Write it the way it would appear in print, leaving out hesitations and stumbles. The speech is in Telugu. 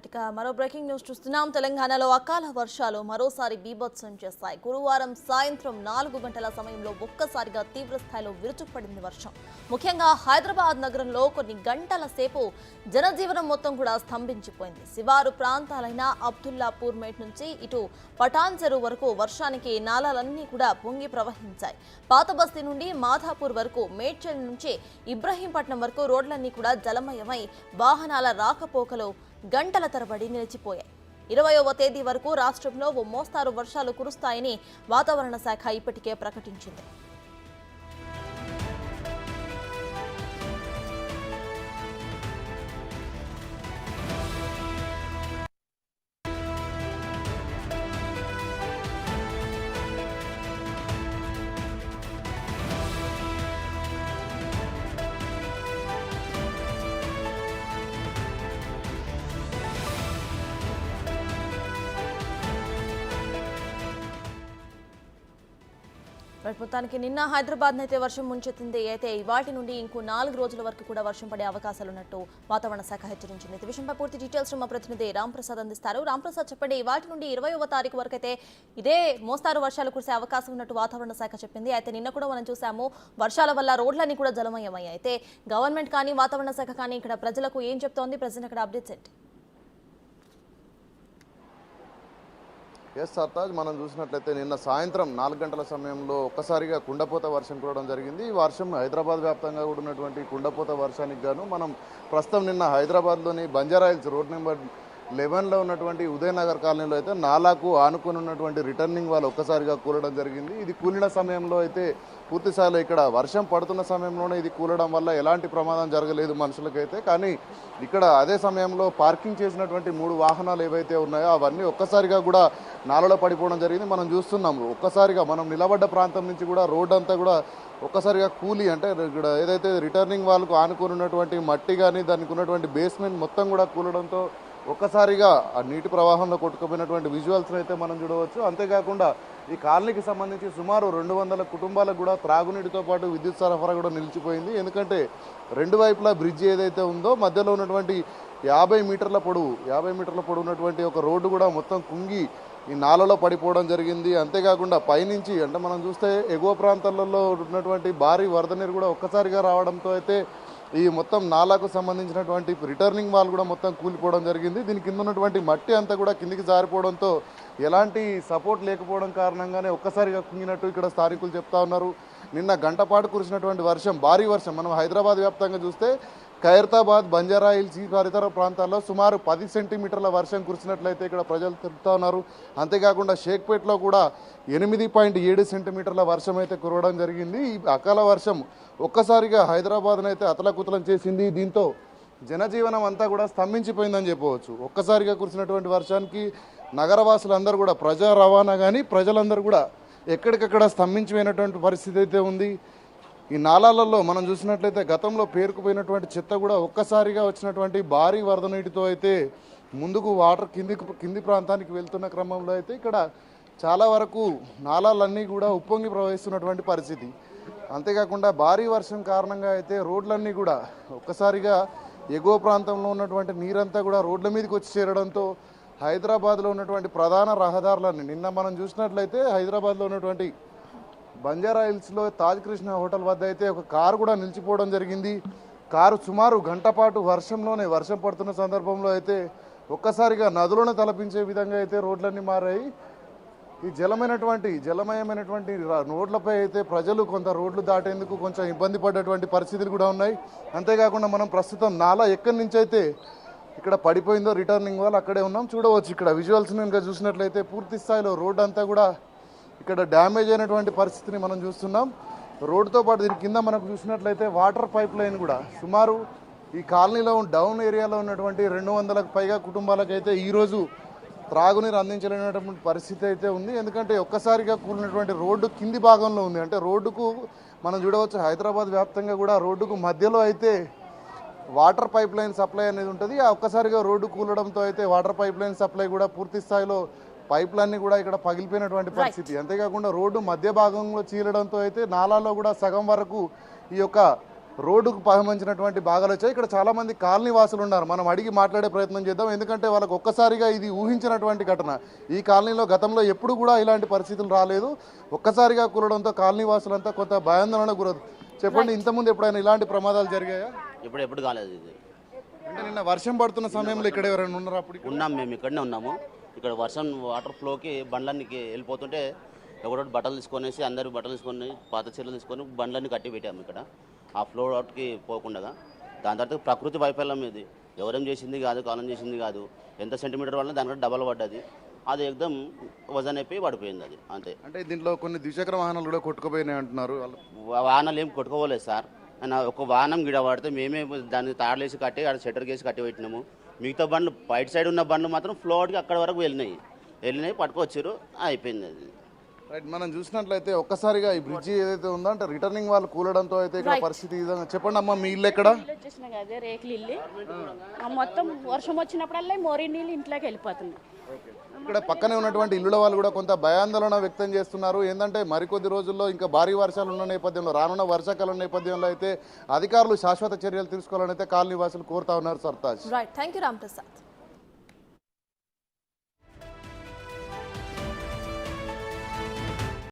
మరో బ్రేకింగ్ న్యూస్ చూస్తున్నాం. తెలంగాణలో అకాల వర్షాలు మరోసారి బీభత్సం చేస్తాయి. గురువారం సాయంత్రం 4 గంటల సమయంలో ఒక్కసారిగా తీవ్ర స్థాయిలో విరుచుకుపడింది వర్షం. ముఖ్యంగా హైదరాబాద్ నగరంలో కొన్ని గంటల సేపు జనజీవనం మొత్తం కూడా స్తంభించిపోయింది. శివారు ప్రాంతాలైన అబ్దుల్లాపూర్ మేట్ నుంచి ఇటు పటాన్ చెరువు వరకు వర్షానికి నాలాలన్నీ కూడా పొంగి ప్రవహించాయి. పాత బస్తీ నుండి మాధాపూర్ వరకు, మేడ్చల్ నుంచి ఇబ్రహీంపట్నం వరకు రోడ్లన్నీ కూడా జలమయమై వాహనాల రాకపోకలు గంటల తరబడి నిలిచిపోయాయి. 20వ తేదీ వరకు రాష్ట్రంలో ఓ మోస్తారు వర్షాలు కురుస్తాయని వాతావరణ శాఖ ఇప్పటికే ప్రకటించింది. మొత్తానికి నిన్న హైదరాబాద్ అయితే వర్షం ముంచెత్తింది. అయితే ఇవాటి నుండి ఇంకో 4 రోజుల వరకు కూడా వర్షం పడే అవకాశాలున్నట్టు వాతావరణ శాఖ హెచ్చరించింది. ఈ విషయంపై పూర్తి డీటెయిల్స్ మా ప్రతినిధి రాంప్రసాద్ అందిస్తారు. రాంప్రసాద్, చెప్పండి, ఇవాటి నుండి 20వ తారీఖు వరకు అయితే ఇదే మోస్తారు వర్షాలు కురిసే అవకాశం ఉన్నట్టు వాతావరణ శాఖ చెప్పింది. అయితే నిన్న కూడా మనం చూసాము, వర్షాల వల్ల రోడ్లన్నీ కూడా జలమయమయ్యాయి. అయితే గవర్నమెంట్ కానీ వాతావరణ శాఖ కానీ ఇక్కడ ప్రజలకు ఏం చెప్తోంది? ప్రజెంట్ అక్కడ అప్డేట్స్ ఏంటి? ఎస్ సర్తాజ్, మనం చూసినట్లయితే నిన్న సాయంత్రం 4 గంటల సమయంలో ఒక్కసారిగా కుండపోత వర్షం కురవడం జరిగింది. ఈ వర్షం హైదరాబాద్ వ్యాప్తంగా కూడా ఉన్నటువంటి కుండపోత వర్షానికి గాను మనం ప్రస్తుతం నిన్న హైదరాబాద్లోని బంజారాహిల్స్ రోడ్ నెంబర్ 11లో ఉన్నటువంటి ఉదయనగర్ కాలనీలో అయితే నాలాకు ఆనుకొని ఉన్నటువంటి రిటర్నింగ్ వాళ్ళు ఒక్కసారిగా కూలడం జరిగింది. ఇది కూలిన సమయంలో అయితే పూర్తి స్థాయిలో ఇక్కడ వర్షం పడుతున్న సమయంలోనే ఇది కూలడం వల్ల ఎలాంటి ప్రమాదం జరగలేదు మనుషులకైతే. కానీ ఇక్కడ అదే సమయంలో పార్కింగ్ చేసినటువంటి 3 వాహనాలు ఏవైతే ఉన్నాయో అవన్నీ ఒక్కసారిగా కూడా నాలలో పడిపోవడం జరిగింది. మనం చూస్తున్నాము, ఒక్కసారిగా మనం నిలబడ్డ ప్రాంతం నుంచి కూడా రోడ్ అంతా కూడా ఒక్కసారిగా కూలి, అంటే ఇక్కడ ఏదైతే రిటర్నింగ్ వాళ్ళకు ఆనుకొని ఉన్నటువంటి మట్టి కానీ దానికి ఉన్నటువంటి బేస్మెంట్ మొత్తం కూడా కూలడంతో ఒక్కసారిగా ఆ నీటి ప్రవాహంలో కొట్టుకుపోయినటువంటి విజువల్స్ అయితే మనం చూడవచ్చు. అంతేకాకుండా ఈ కాలనీకి సంబంధించి సుమారు 200 కుటుంబాలకు కూడా త్రాగునీటితో పాటు విద్యుత్ సరఫరా కూడా నిలిచిపోయింది. ఎందుకంటే 2 వైపులా బ్రిడ్జ్ ఏదైతే ఉందో మధ్యలో ఉన్నటువంటి 50 మీటర్ల పొడవు ఉన్నటువంటి ఒక రోడ్డు కూడా మొత్తం కుంగి ఈ నాలలో పడిపోవడం జరిగింది. అంతేకాకుండా పైనుంచి అంటే మనం చూస్తే ఎగువ ప్రాంతాలలో ఉన్నటువంటి భారీ వరద నీరు కూడా ఒక్కసారిగా రావడంతో అయితే ఈ మొత్తం నాలాకు సంబంధించినటువంటి రిటర్నింగ్ వాల్ కూడా మొత్తం కూలిపోవడం జరిగింది. దీని కింద ఉన్నటువంటి మట్టి అంతా కూడా కిందికి జారిపోవడంతో ఎలాంటి సపోర్ట్ లేకపోవడం కారణంగానే ఒక్కసారిగా కుంగినట్టు ఇక్కడ స్థానికులు చెప్తా ఉన్నారు. నిన్న గంటపాటు కురిసినటువంటి వర్షం, భారీ వర్షం, మనం హైదరాబాద్ వ్యాప్తంగా చూస్తే ఖైరతాబాద్, బంజారాహిల్స్ తదితర ప్రాంతాల్లో సుమారు 10 సెంటీమీటర్ల వర్షం కురిసినట్లయితే ఇక్కడ ప్రజలు చెప్తా ఉన్నారు. అంతేకాకుండా షేక్పేట్లో కూడా 8.7 సెంటీమీటర్ల వర్షం అయితే కురవడం జరిగింది. ఈ అకాల వర్షం ఒక్కసారిగా హైదరాబాద్ను అయితే అతలకుతలం చేసింది. దీంతో జనజీవనం అంతా కూడా స్తంభించిపోయిందని చెప్పవచ్చు. ఒక్కసారిగా కురిసినటువంటి వర్షానికి నగరవాసులందరూ కూడా, ప్రజా రవాణా కానీ ప్రజలందరూ కూడా ఎక్కడికక్కడ స్తంభించిపోయినటువంటి పరిస్థితి అయితే ఉంది. ఈ నాలాలలో మనం చూసినట్లయితే గతంలో పేరుకుపోయినటువంటి చెత్త కూడా ఒక్కసారిగా వచ్చినటువంటి భారీ వరద నీటితో అయితే ముందుకు వాటర్ కింది ప్రాంతానికి వెళ్తున్న క్రమంలో అయితే ఇక్కడ చాలా వరకు నాలాలన్నీ కూడా ఉప్పొంగి ప్రవహిస్తున్నటువంటి పరిస్థితి. అంతేకాకుండా భారీ వర్షం కారణంగా అయితే రోడ్లన్నీ కూడా ఒక్కసారిగా ఎగువ ప్రాంతంలో ఉన్నటువంటి నీరంతా కూడా రోడ్ల మీదకి వచ్చి చేరడంతో హైదరాబాద్లో ఉన్నటువంటి ప్రధాన రహదారులన్నీ, నిన్న మనం చూసినట్లయితే హైదరాబాద్లో ఉన్నటువంటి బంజారాహిల్స్లో తాజ్ కృష్ణ హోటల్ వద్ద అయితే ఒక కారు కూడా నిలిచిపోవడం జరిగింది. కారు సుమారు గంట పాటు వర్షం పడుతున్న సందర్భంలో అయితే ఒక్కసారిగా నదులను తలపించే విధంగా అయితే రోడ్లన్నీ మారాయి. ఈ జలమయమైనటువంటి రోడ్లపై అయితే ప్రజలు కొంత రోడ్లు దాటేందుకు కొంచెం ఇబ్బంది పడ్డటువంటి పరిస్థితులు కూడా ఉన్నాయి. అంతేకాకుండా మనం ప్రస్తుతం నాలా ఎక్కడి నుంచి అయితే ఇక్కడ పడిపోయిందో రిటర్నింగ్ వాళ్ళు అక్కడే ఉన్నాం. చూడవచ్చు ఇక్కడ విజువల్స్ కనుక చూసినట్లయితే పూర్తి స్థాయిలో రోడ్ అంతా కూడా ఇక్కడ డ్యామేజ్ అయినటువంటి పరిస్థితిని మనం చూస్తున్నాం. రోడ్డుతో పాటు దీని కింద మనకు చూసినట్లయితే వాటర్ పైప్ లైన్ కూడా సుమారు ఈ కాలనీలో డౌన్ ఏరియాలో ఉన్నటువంటి 200లకు పైగా కుటుంబాలకైతే ఈరోజు త్రాగునీరు అందించలేనటువంటి పరిస్థితి అయితే ఉంది. ఎందుకంటే ఒక్కసారిగా కూలినటువంటి రోడ్డు కింది భాగంలో ఉంది. అంటే రోడ్డుకు మనం చూడవచ్చు హైదరాబాద్ వ్యాప్తంగా కూడా రోడ్డుకు మధ్యలో అయితే వాటర్ పైప్ లైన్ సప్లై అనేది ఉంటుంది. ఆ ఒక్కసారిగా రోడ్డు కూలడంతో అయితే వాటర్ పైప్ లైన్ సప్లై కూడా పూర్తి స్థాయిలో పైప్లన్నీ కూడా ఇక్కడ పగిలిపోయినటువంటి పరిస్థితి. అంతేకాకుండా రోడ్డు మధ్య భాగంలో చీలడంతో అయితే నాలాలో కూడా సగం వరకు ఈ యొక్క రోడ్డుకు పహమించినటువంటి భాగాలు వచ్చాయి. ఇక్కడ చాలామంది కాలనీ వాసులు ఉన్నారు. మనం అడిగి మాట్లాడే ప్రయత్నం చేద్దాం. ఎందుకంటే వాళ్ళకు ఒక్కసారిగా ఇది ఊహించినటువంటి ఘటన. ఈ కాలనీలో గతంలో ఎప్పుడు కూడా ఇలాంటి పరిస్థితులు రాలేదు. ఒక్కసారిగా కూలడంతో కాలనీ వాసులంతా కొంత భయాందోళన గురవుతారు. చెప్పండి, ఇంతకుముందు ఎప్పుడైనా ఇలాంటి ప్రమాదాలు జరిగాయా? ఎప్పుడు కాలేదు ఇది. అంటే నిన్న వర్షం పడుతున్న సమయంలో ఇక్కడ ఎవరైనా ఉన్నారా? అప్పుడు ఉన్నాం, మేము ఇక్కడనే ఉన్నాము. ఇక్కడ వర్షం వాటర్ ఫ్లోకి బండ్లన్నీ వెళ్ళిపోతుంటే ఒకటి బట్టలు తీసుకొనేసి అందరూ బట్టలు తీసుకొని పాత చీరలు తీసుకొని బండ్లన్నీ కట్టి పెట్టాము ఇక్కడ ఆ ఫ్లో అవుట్కి పోకుండా. దాని తర్వాత ప్రకృతి వైఫల్యం ఇది, ఎవరేం చేసింది కాదు, కాలం చేసింది కాదు. ఎంత సెంటీమీటర్ వల్ల దానికంటే డబల్ పడ్డది. అది ఎగ్దం వజన్ అయిపోయి పడిపోయింది అది, అంతే. అంటే దీంట్లో కొన్ని ద్విచక్ర వాహనాలు కూడా కొట్టుకుపోయినాయి అంటున్నారు. వాహనాలు ఏం కొట్టుకోలేదు సార్. ఒక వాహనం గిడ పడితే మేమే దాన్ని తాడలేసి కట్టి అక్కడ షట్టర్ కేసి కట్టి పెట్టినాము. మిగతా బండ్లు బయట సైడ్ ఉన్న బండ్లు మాత్రం ఫ్లోట్కి అక్కడ వరకు వెళ్ళినాయి పట్టుకొచ్చారు, అయిపోయింది అది. రైట్, మనం చూసినట్లయితే ఒక్కసారిగా ఈ బ్రిడ్జి ఏదైతే ఉందో అంటే రిటర్నింగ్ వాళ్ళు కూలడంతో అయితే ఇక్కడ పరిస్థితి ఈ విధంగా. చెప్పండి అమ్మా, మీ ఇల్లు ఎక్కడ? వచ్చేసినా కదా రేకులు ఇల్లు మొత్తం వర్షం వచ్చినప్పుడల్లా మోరీ నీళ్ళు ఇంట్లోకి వెళ్ళిపోతున్నాయి. ఇక్కడ పక్కనే ఉన్నటువంటి ఇల్లుల వాళ్ళు కూడా కొంత భయాందోళన వ్యక్తం చేస్తున్నారు. ఏంటంటే మరికొద్ది రోజుల్లో ఇంకా భారీ వర్షాలు ఉన్న నేపథ్యంలో, రానున్న వర్షాకాలం నేపథ్యంలో అయితే అధికారులు శాశ్వత చర్యలు తీసుకోవాలని అయితే కాలనీ వాసులు కోరుతా ఉన్నారు. Sartaj. Right, thank you Ram Prasad.